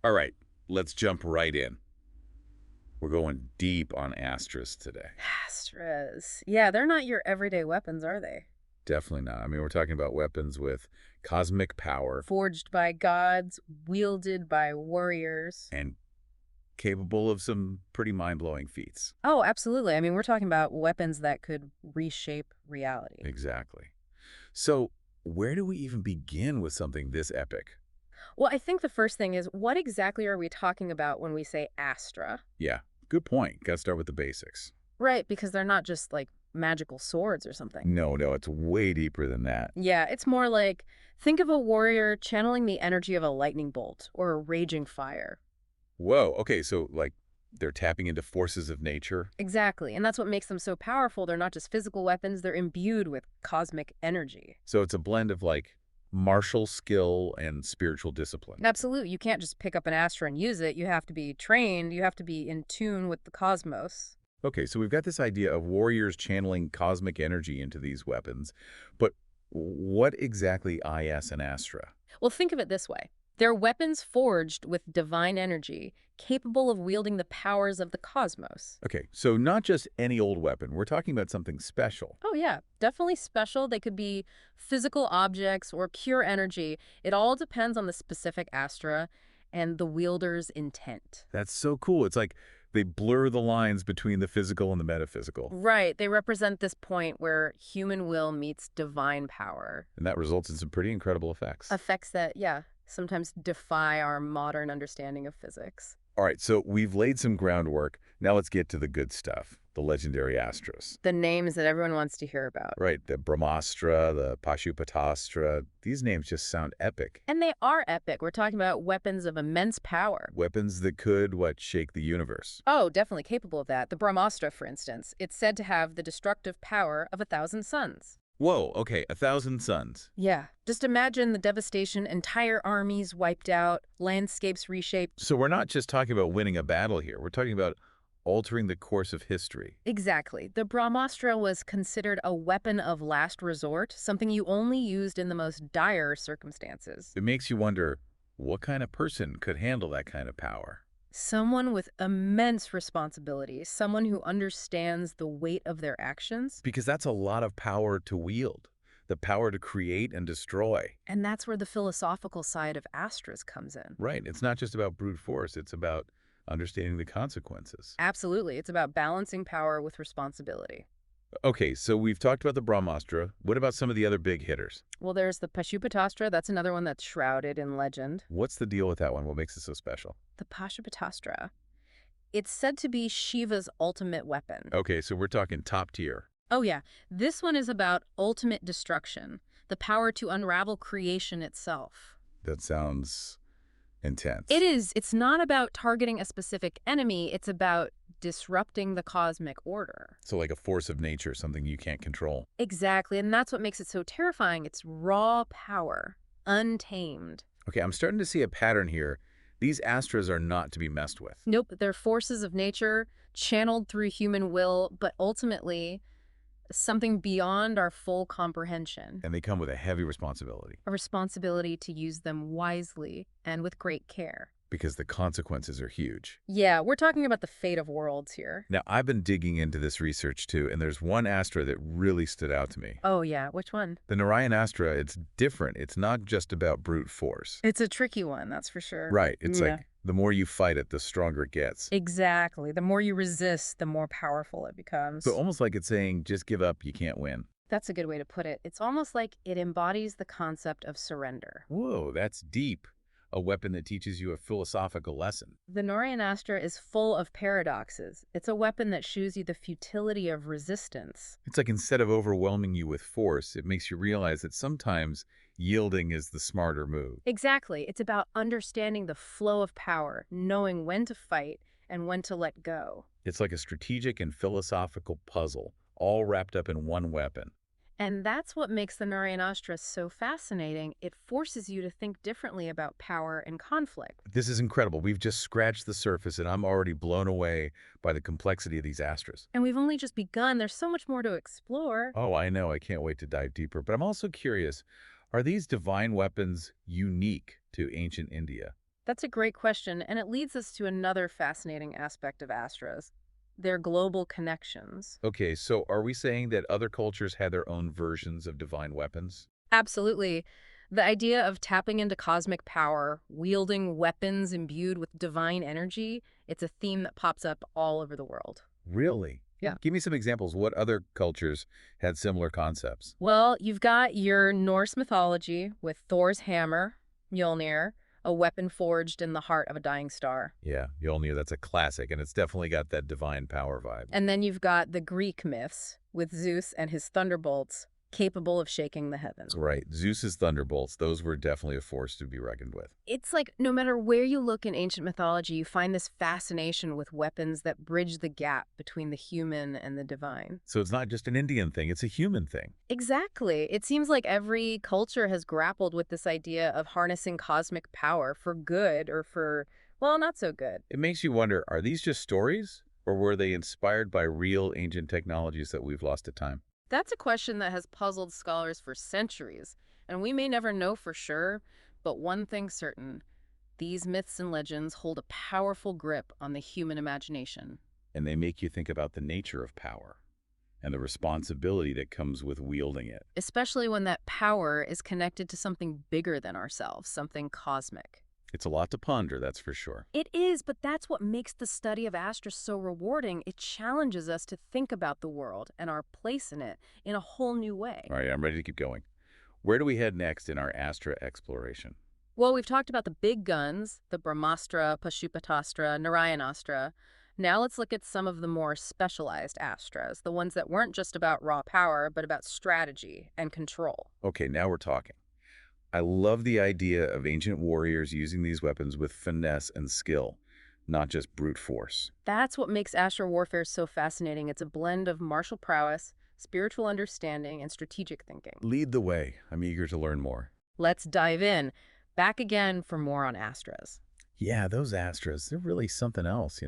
All right, let's jump right in. We're going deep on Astras today. Astras. Yeah, they're not your everyday weapons, are they? Definitely not. I mean, we're talking about weapons with cosmic power Forged by gods, wielded by warriors. and capable of some pretty mind-blowing feats. Oh, absolutely. I mean, we're talking about weapons that could reshape reality. Exactly. So, where do we even begin with something this epic? Well, I think the first thing is what exactly are we talking about when we say Astra? Yeah, good point. Got to start with the basics. Right, because they're not just like magical swords or something. No, it's way deeper than that. Yeah, it's more like think of a warrior channeling the energy of a lightning bolt or a raging fire. Whoa, okay, so like they're tapping into forces of nature. Exactly. And that's what makes them so powerful. They're not just physical weapons, they're imbued with cosmic energy. So it's a blend of like martial skill and spiritual discipline. Absolutely. You can't just pick up an Astra and use it. You have to be trained, you have to be in tune with the cosmos. Okay, so we've got this idea of warriors channeling cosmic energy into these weapons, but what exactly is an Astra? Well, think of it this way. They're weapons forged with divine energy, capable of wielding the powers of the cosmos. Okay, so not just any old weapon. We're talking about something special. Oh, yeah, definitely special. They could be physical objects or pure energy. It all depends on the specific Astra and the wielder's intent. That's so cool. It's like they blur the lines between the physical and the metaphysical, Right. They represent this point where human will meets divine power. and that results in some pretty incredible effects. Effects that, yeah, sometimes defy our modern understanding of physics. All right, so we've laid some groundwork. Now let's get to the good stuff, the legendary Astros. The names that everyone wants to hear about. Right, the Brahmastra, the Pashupatastra, these names just sound epic. And they are epic. We're talking about weapons of immense power. Weapons that could, what, shake the universe. Oh, definitely capable of that. The Brahmastra, for instance, it's said to have the destructive power of 1,000 suns. Whoa, okay, 1,000 suns. Yeah, just imagine the devastation, entire armies wiped out, landscapes reshaped. So we're not just talking about winning a battle here. We're talking about altering the course of history. Exactly. The Brahmastra was considered a weapon of last resort, something you only used in the most dire circumstances. It makes you wonder, what kind of person could handle that kind of power? Someone with immense responsibility, someone who understands the weight of their actions. Because that's a lot of power to wield, the power to create and destroy. And that's where the philosophical side of Astras comes in. Right, it's not just about brute force, it's about understanding the consequences. Absolutely. It's about balancing power with responsibility. Okay, so we've talked about the Brahmastra. What about some of the other big hitters? Well, there's the Pashupatastra. That's another one that's shrouded in legend. What's the deal with that one? What makes it so special? The Pashupatastra. It's said to be Shiva's ultimate weapon. Okay, so we're talking top tier. Oh, yeah. This one is about ultimate destruction, the power to unravel creation itself. That sounds intense. It is. It's not about targeting a specific enemy. It's about disrupting the cosmic order. So like a force of nature, something you can't control. Exactly. And that's what makes it so terrifying. It's raw power, untamed. Okay, I'm starting to see a pattern here. These Astras are not to be messed with. Nope, they're forces of nature channeled through human will, but ultimately something beyond our full comprehension. And they come with a heavy responsibility A responsibility to use them wisely and with great care. because the consequences are huge. Yeah, we're talking about the fate of worlds here. Now, I've been digging into this research too, and there's one Astra that really stood out to me. Oh, yeah, which one? The Narayanastra, it's different. It's not just about brute force. It's a tricky one, that's for sure. Right. It's Yeah. like the more you fight it, the stronger it gets. Exactly. The more you resist, the more powerful it becomes. So almost like it's saying, just give up, you can't win. That's a good way to put it. It's almost like it embodies the concept of surrender. Whoa, that's deep. A weapon that teaches you a philosophical lesson. The Narayanastra is full of paradoxes. It's a weapon that shows you the futility of resistance. It's like instead of overwhelming you with force, it makes you realize that sometimes yielding is the smarter move. Exactly. It's about understanding the flow of power, knowing when to fight and when to let go. It's like a strategic and philosophical puzzle, all wrapped up in one weapon. And that's what makes the Narayanastra so fascinating. It forces you to think differently about power and conflict. This is incredible. We've just scratched the surface, and I'm already blown away by the complexity of these Astras. And we've only just begun. There's so much more to explore. Oh, I know. I can't wait to dive deeper. But I'm also curious, are these divine weapons unique to ancient India? That's a great question, and it leads us to another fascinating aspect of Astras, their global connections. Okay, so are we saying that other cultures had their own versions of divine weapons? Absolutely. The idea of tapping into cosmic power, wielding weapons imbued with divine energy, it's a theme that pops up all over the world. Really? Yeah. Give me some examples. What other cultures had similar concepts? Well, you've got your Norse mythology with Thor's hammer, Mjölnir, a weapon forged in the heart of a dying star. Yeah, Mjolnir, that's a classic, and it's definitely got that divine power vibe. And then you've got the Greek myths with Zeus and his thunderbolts, capable of shaking the heavens. Right. Zeus's thunderbolts, those were definitely a force to be reckoned with. It's like no matter where you look in ancient mythology, you find this fascination with weapons that bridge the gap between the human and the divine. So it's not just an Indian thing, it's a human thing. Exactly. It seems like every culture has grappled with this idea of harnessing cosmic power for good or for, well, not so good. It makes you wonder, are these just stories? Or were they inspired by real ancient technologies that we've lost to time? That's a question that has puzzled scholars for centuries, and we may never know for sure, but one thing's certain. These myths and legends hold a powerful grip on the human imagination. And they make you think about the nature of power and the responsibility that comes with wielding it. Especially when that power is connected to something bigger than ourselves, something cosmic. It's a lot to ponder, that's for sure. It is, but that's what makes the study of Astra so rewarding. It challenges us to think about the world and our place in it in a whole new way. All right, I'm ready to keep going. Where do we head next in our Astra exploration? Well, we've talked about the big guns, the Brahmastra, Pashupatastra, Narayanastra. Now let's look at some of the more specialized Astras, the ones that weren't just about raw power, but about strategy and control. Okay, now we're talking. I love the idea of ancient warriors using these weapons with finesse and skill, not just brute force. That's what makes Astra warfare so fascinating. It's a blend of martial prowess, spiritual understanding, and strategic thinking. Lead the way. I'm eager to learn more. Let's dive in. Back again for more on Astras. Yeah, those Astras, they're really something else,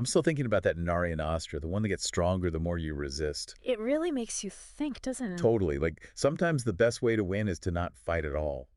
I'm still thinking about that Narayanastra, the one that gets stronger the more you resist. It really makes you think, doesn't it? Totally. Like, sometimes the best way to win is to not fight at all.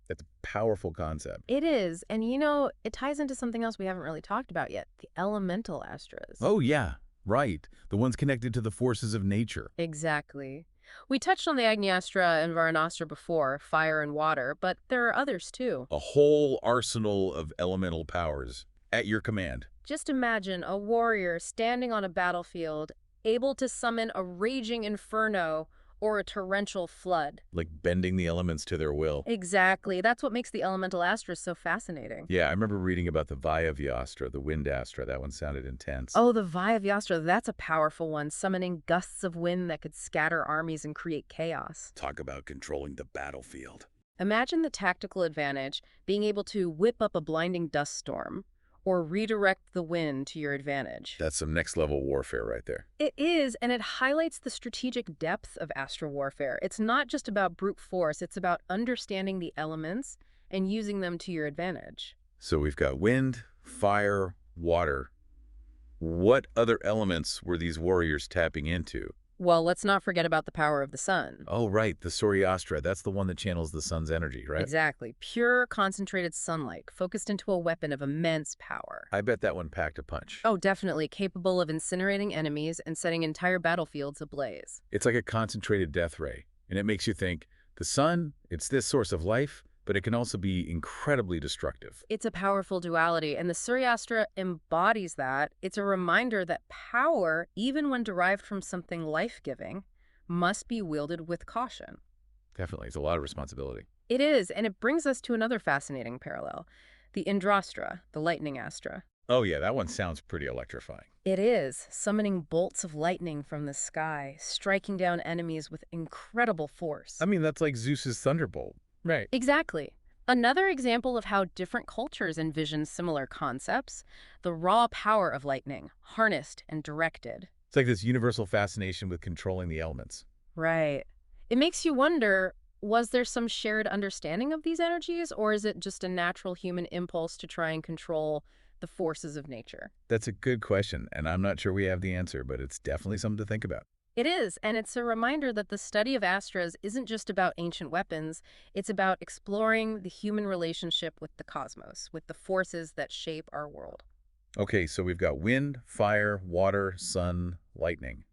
That's a powerful concept. It is. And it ties into something else we haven't really talked about yet, the elemental Astras. Oh, yeah, right. The ones connected to the forces of nature. Exactly. We touched on the Agnyastra and Varanastra before, fire and water, but there are others too. A whole arsenal of elemental powers at your command. Just imagine a warrior standing on a battlefield, able to summon a raging inferno or a torrential flood. Like bending the elements to their will. Exactly. That's what makes the elemental Astras so fascinating. Yeah, I remember reading about the Vayavyastra, the wind Astra. That one sounded intense. Oh, the Vayavyastra, that's a powerful one, summoning gusts of wind that could scatter armies and create chaos. Talk about controlling the battlefield. Imagine the tactical advantage, being able to whip up a blinding dust storm or redirect the wind to your advantage. That's some next-level warfare right there. It is, and it highlights the strategic depth of astral warfare. It's not just about brute force, it's about understanding the elements and using them to your advantage. So we've got wind, fire, water. What other elements were these warriors tapping into? Well, let's not forget about the power of the sun. Oh, right, the Surya-astra. That's the one that channels the sun's energy, right? Exactly. Pure, concentrated sunlight, focused into a weapon of immense power. I bet that one packed a punch. Oh, definitely. Capable of incinerating enemies and setting entire battlefields ablaze. It's like a concentrated death ray, and it makes you think, the sun, it's this source of life, but it can also be incredibly destructive. It's a powerful duality, and the Suryastra embodies that. It's a reminder that power, even when derived from something life-giving, must be wielded with caution. Definitely, it's a lot of responsibility. It is, and it brings us to another fascinating parallel, the Indrastra, the lightning astra. Oh yeah, that one sounds pretty electrifying. It is, summoning bolts of lightning from the sky, striking down enemies with incredible force. I mean, that's like Zeus's Thunderbolt. Right. Exactly. Another example of how different cultures envision similar concepts, the raw power of lightning, harnessed and directed. It's like this universal fascination with controlling the elements. Right. It makes you wonder, was there some shared understanding of these energies, or is it just a natural human impulse to try and control the forces of nature? That's a good question, and I'm not sure we have the answer, but it's definitely something to think about. It is, and it's a reminder that the study of Astras isn't just about ancient weapons, it's about exploring the human relationship with the cosmos, with the forces that shape our world. Okay, so we've got wind, fire, water, sun, lightning.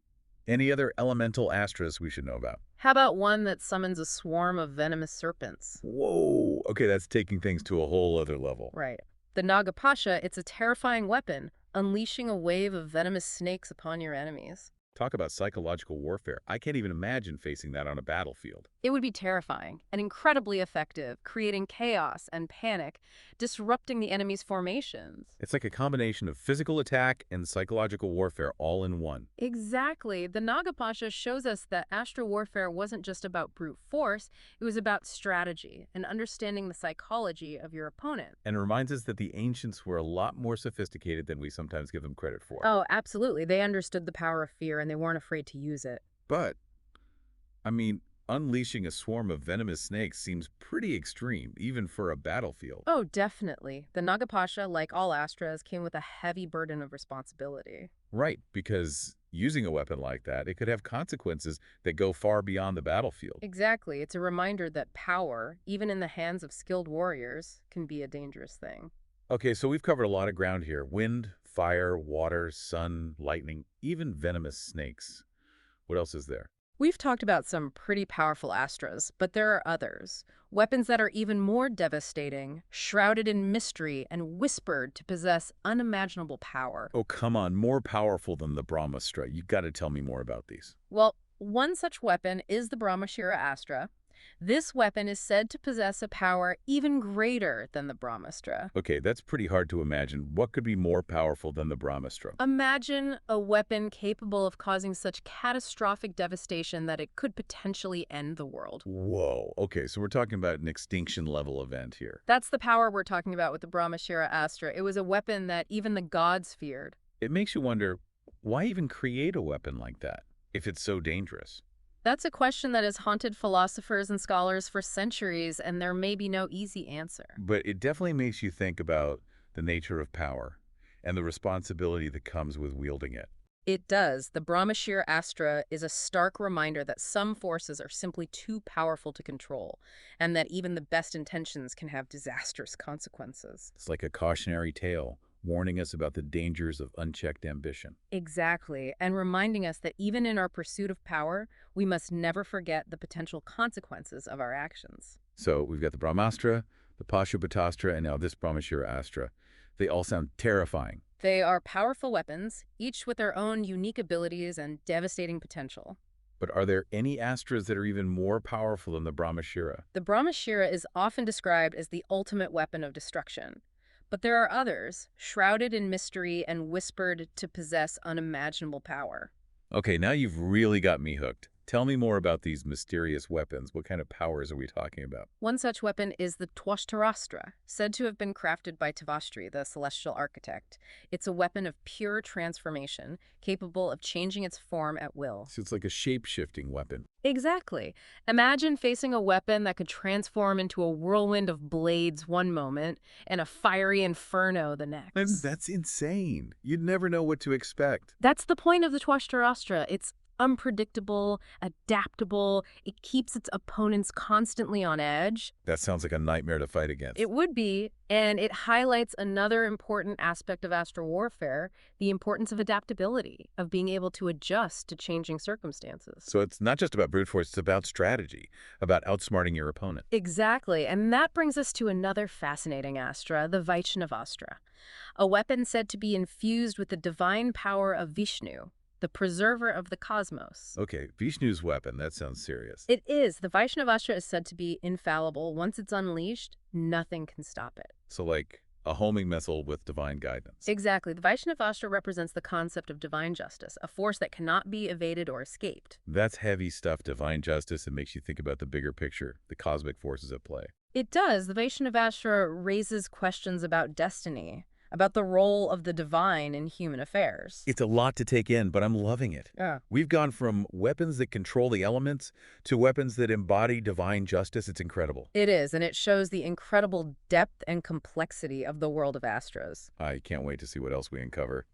Any other elemental astras we should know about? How about one that summons a swarm of venomous serpents? Whoa! Okay, that's taking things to a whole other level. Right. The Nagapasha, it's a terrifying weapon, unleashing a wave of venomous snakes upon your enemies. Talk about psychological warfare. I can't even imagine facing that on a battlefield. It would be terrifying and incredibly effective, creating chaos and panic, disrupting the enemy's formations. It's like a combination of physical attack and psychological warfare all in one. Exactly. The Nagapasha shows us that astral warfare wasn't just about brute force, it was about strategy and understanding the psychology of your opponent. And it reminds us that the ancients were a lot more sophisticated than we sometimes give them credit for. Oh, absolutely. They understood the power of fear and they weren't afraid to use it. But, I mean, unleashing a swarm of venomous snakes seems pretty extreme, even for a battlefield. Oh, definitely. The Nagapasha, like all Astras, came with a heavy burden of responsibility. Right, because using a weapon like that, it could have consequences that go far beyond the battlefield. Exactly. It's a reminder that power, even in the hands of skilled warriors, can be a dangerous thing. Okay, so we've covered a lot of ground here. Wind, fire, water, sun, lightning, even venomous snakes. What else is there? We've talked about some pretty powerful Astras, but there are others. Weapons that are even more devastating, shrouded in mystery and whispered to possess unimaginable power. Oh, come on, more powerful than the Brahmastra. You got to tell me more about these. Well, one such weapon is the Brahmashira Astra. This weapon is said to possess a power even greater than the Brahmastra. Okay, that's pretty hard to imagine. What could be more powerful than the Brahmastra? Imagine a weapon capable of causing such catastrophic devastation that it could potentially end the world. Whoa. Okay, so we're talking about an extinction level event here. That's the power we're talking about with the Brahmashira Astra. It was a weapon that even the gods feared. It makes you wonder, why even create a weapon like that if it's so dangerous? That's a question that has haunted philosophers and scholars for centuries, and there may be no easy answer. But it definitely makes you think about the nature of power and the responsibility that comes with wielding it. It does. The Brahmashira Astra is a stark reminder that some forces are simply too powerful to control, and that even the best intentions can have disastrous consequences. It's like a cautionary tale, warning us about the dangers of unchecked ambition. Exactly, and reminding us that even in our pursuit of power, we must never forget the potential consequences of our actions. So we've got the Brahmastra, the Pashupatastra, and now this Brahmashira Astra. They all sound terrifying. They are powerful weapons, each with their own unique abilities and devastating potential. But are there any Astras that are even more powerful than the Brahmashira? The Brahmashira is often described as the ultimate weapon of destruction. But there are others, shrouded in mystery and whispered to possess unimaginable power. Okay, now you've really got me hooked. Tell me more about these mysterious weapons. What kind of powers are we talking about? One such weapon is the Twashtarastra, said to have been crafted by Tavastri, the celestial architect. It's a weapon of pure transformation, capable of changing its form at will. So it's like a shape-shifting weapon. Exactly. Imagine facing a weapon that could transform into a whirlwind of blades one moment and a fiery inferno the next. And that's insane. You'd never know what to expect. That's the point of the Twashtarastra. It's unpredictable, adaptable. It keeps its opponents constantly on edge. That sounds like a nightmare to fight against. It would be, and it highlights another important aspect of astral warfare, the importance of adaptability, of being able to adjust to changing circumstances. So it's not just about brute force, it's about strategy, about outsmarting your opponent. Exactly, and that brings us to another fascinating astra, the Vaishnavastra, a weapon said to be infused with the divine power of Vishnu, the preserver of the cosmos. Okay, Vishnu's weapon, that sounds serious. It is. The Vaishnavastra is said to be infallible. Once it's unleashed, nothing can stop it. So like a homing missile with divine guidance. Exactly. The Vaishnavastra represents the concept of divine justice, a force that cannot be evaded or escaped. That's heavy stuff, divine justice. It makes you think about the bigger picture, the cosmic forces at play. It does. The Vaishnavastra raises questions about destiny, about the role of the divine in human affairs. It's a lot to take in, but I'm loving it. Yeah. We've gone from weapons that control the elements to weapons that embody divine justice. It's incredible. It is, and it shows the incredible depth and complexity of the world of Astras. I can't wait to see what else we uncover.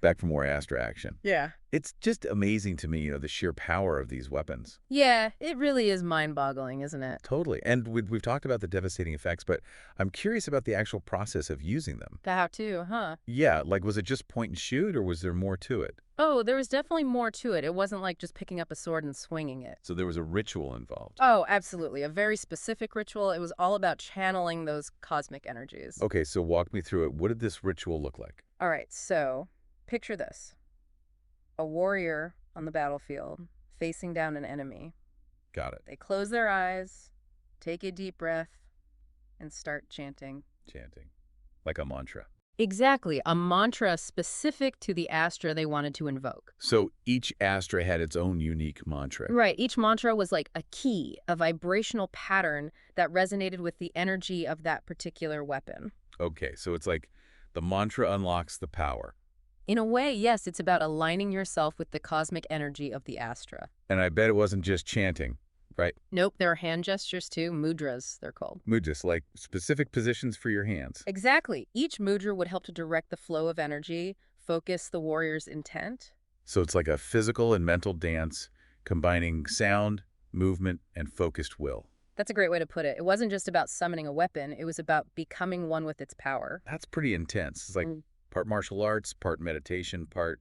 back for more Astra action. Yeah. It's just amazing to me, the sheer power of these weapons. Yeah, it really is mind-boggling, isn't it? Totally. And we've talked about the devastating effects, but I'm curious about the actual process of using them. The how-to, huh? Yeah, like was it just point and shoot or was there more to it? Oh, there was definitely more to it. It wasn't like just picking up a sword and swinging it. So there was a ritual involved. Oh, absolutely. A very specific ritual. It was all about channeling those cosmic energies. Okay, so walk me through it. What did this ritual look like? All right, so picture this. A warrior on the battlefield facing down an enemy. Got it. They close their eyes, take a deep breath, and start chanting. Chanting. Like a mantra. Exactly, a mantra specific to the Astra they wanted to invoke. So each Astra had its own unique mantra. Right, each mantra was like a key, a vibrational pattern that resonated with the energy of that particular weapon. Okay, so it's like the mantra unlocks the power. In a way, yes, it's about aligning yourself with the cosmic energy of the Astra. And I bet it wasn't just chanting, right? Nope, there are hand gestures too, mudras, they're called. Mudras, like specific positions for your hands. Exactly. Each mudra would help to direct the flow of energy, focus the warrior's intent. So it's like a physical and mental dance, combining sound, movement, and focused will. That's a great way to put it. It wasn't just about summoning a weapon, it was about becoming one with its power. That's pretty intense. It's like part martial arts, part meditation, part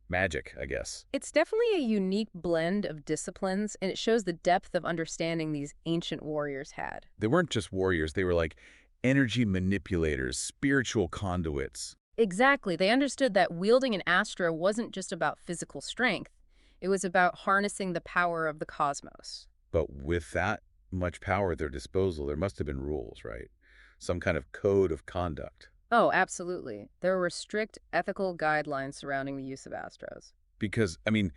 magic, I guess. It's definitely a unique blend of disciplines, and it shows the depth of understanding these ancient warriors had. They weren't just warriors. They were like energy manipulators, spiritual conduits. Exactly. They understood that wielding an astra wasn't just about physical strength. It was about harnessing the power of the cosmos. But with that much power at their disposal, there must have been rules, right? Some kind of code of conduct. Oh, absolutely. There were strict ethical guidelines surrounding the use of astras. Because, I mean,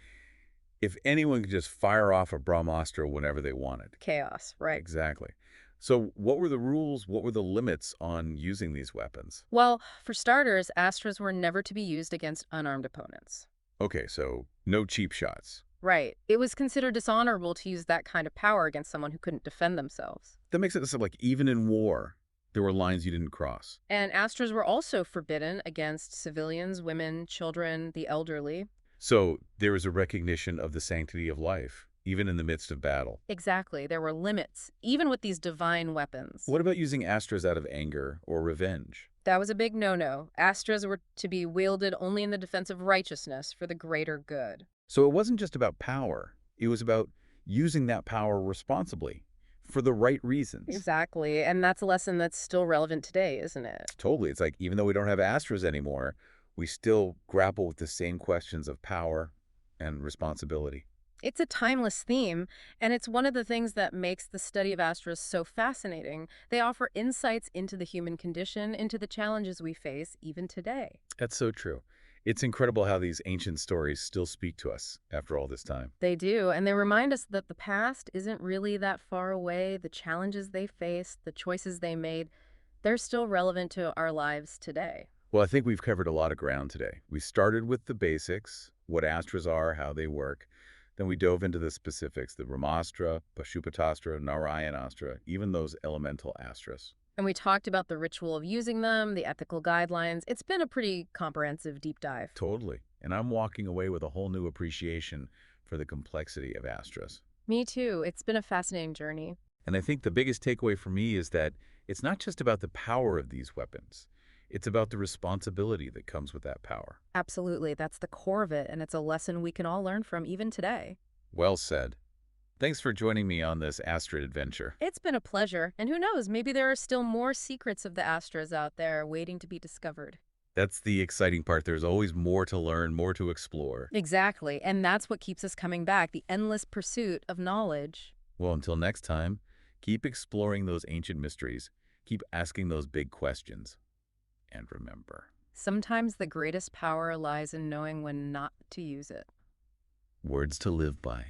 if anyone could just fire off a Brahmastra whenever they wanted. Chaos, right. Exactly. So what were the rules? What were the limits on using these weapons? Well, for starters, astras were never to be used against unarmed opponents. Okay, so no cheap shots. Right. It was considered dishonorable to use that kind of power against someone who couldn't defend themselves. That makes it so like even in war, there were lines you didn't cross. And astras were also forbidden against civilians, women, children, the elderly. So there was a recognition of the sanctity of life, even in the midst of battle. Exactly. There were limits, even with these divine weapons. What about using astras out of anger or revenge? That was a big no-no. Astras were to be wielded only in the defense of righteousness for the greater good. So it wasn't just about power. It was about using that power responsibly for the right reasons. Exactly. And that's a lesson that's still relevant today, isn't it? Totally. It's like even though we don't have astras anymore, we still grapple with the same questions of power and responsibility. It's a timeless theme, and it's one of the things that makes the study of astras so fascinating. They offer insights into the human condition, into the challenges we face even today. That's so true. It's incredible how these ancient stories still speak to us after all this time. They do, and they remind us that the past isn't really that far away. The challenges they faced, the choices they made, they're still relevant to our lives today. Well, I think we've covered a lot of ground today. We started with the basics, what astras are, how they work. Then we dove into the specifics, the Brahmastra, Pashupatastra, Narayanastra, even those elemental astras. And we talked about the ritual of using them, the ethical guidelines. It's been a pretty comprehensive deep dive. Totally. And I'm walking away with a whole new appreciation for the complexity of astras. Me too. It's been a fascinating journey. And I think the biggest takeaway for me is that it's not just about the power of these weapons. It's about the responsibility that comes with that power. Absolutely. That's the core of it, and it's a lesson we can all learn from even today. Well said. Thanks for joining me on this Astra adventure. It's been a pleasure, and who knows, maybe there are still more secrets of the Astras out there waiting to be discovered. That's the exciting part. There's always more to learn, more to explore. Exactly, and that's what keeps us coming back, the endless pursuit of knowledge. Well, until next time, keep exploring those ancient mysteries. Keep asking those big questions. And remember, Sometimes the greatest power lies in knowing when not to use it. words to live by.